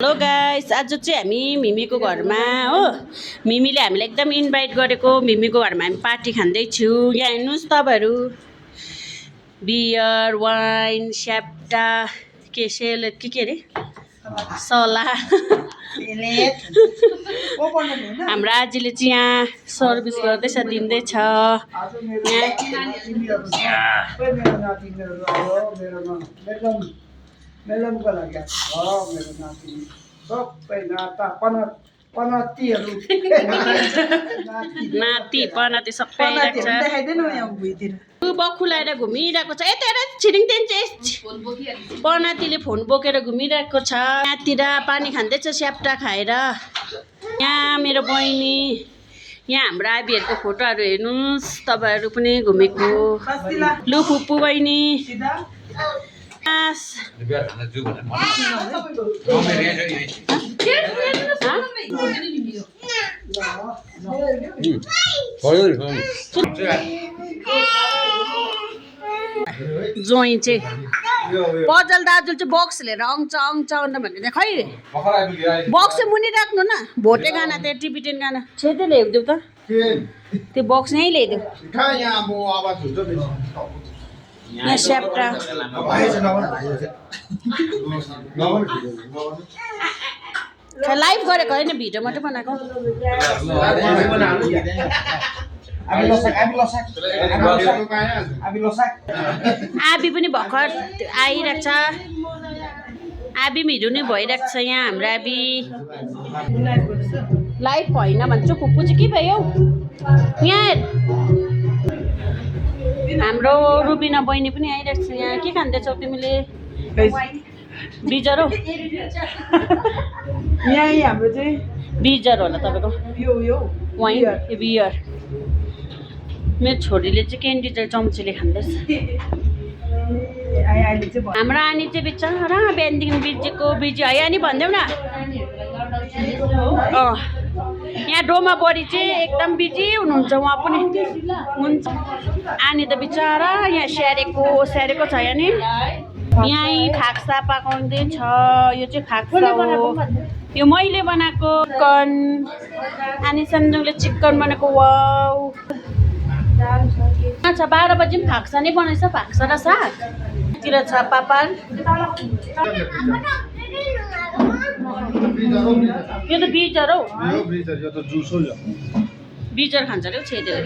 Hello guys, आज चाहिँ हामी मिमीको घरमा हो। मिमीले हामीलाई एकदम इन्भाइट गरेको मिमीको घरमा हामी पार्टी खाँदैछु। यहाँ हेर्नुहोस् तपाईँहरू, बियर वाइन स्याप्टा के सेल के अरे सला हाम्रो आजीले चाहिँ यहाँ सर्भिस गर्दैछ, दिँदैछ। मेलमको लागि मेरो नाति सबै नाति पनाति सबै बक्खु लगाएर घुमिरहेको छ। यता हेर छिरिङ चाहिँ पनातिले फोन बोकेर घुमिरहेको छ। यहाँतिर पानी खाँदैछ स्याप्टा खाएर। यहाँ मेरो बहिनी, यहाँ हाम्रो आबीहरूको फोटोहरू हेर्नुहोस् तपाईँहरू पनि घुमेको। लु फुप्पू बहिनी जोइ चाहिँ पजल दाजु चाहिँ बक्स लिएर आउँछ भने खै बक्स चाहिँ मुनि राख्नु न। भोटे गाना त्यो टिबिटेन गाना छेदै ल्याइदेऊ त, त्यो बक्स यहीँ ल्याइदेऊ। यहाँ स्याप्टा लाइभ गरेको होइन, भिडियो मात्रै बनाएको। आबी पनि भर्खर आइरहेको छ। आबी मिरु नै भइरहेको छ यहाँ हाम्रो आबी। लाइभ होइन भन्छु। फुप्पू चाहिँ के भयो यहाँ। हाम्रो रुबिना बहिनी पनि आइरहेको छ यहाँ। के खाँदैछौ तिमीले? बिजर हो यही हाम्रो चाहिँ बिजर होला तपाईँको वाइन बियर। मेरो छोरीले चाहिँ क्यान्डी चाहिँ चम्चीले खाँदैछ। हाम्रो आनी चाहिँ बिचरा बिहानदेखि बिजी है आनी भनिदेऊ न। यहाँ डोमा बडी चाहिँ एकदम बिजी हुनुहुन्छ उहाँ पनि। हुन्छ आनी त बिचरा यहाँ स्याहारेको छ यहाँ नि। यहीँ खाक्सा पकाउँदैछ। यो चाहिँ खाक्सा हो, यो मैले बनाएको चिकन। अनि सम्झुङले चिकन बनाएको। वाउ अच्छा 12 बजी पनि फाक्सा नै बनाएछ, फाक्सा र साग। तिर छ पापड। यो त बिजर हौ, बिजर खान्छ अरे छेदेर।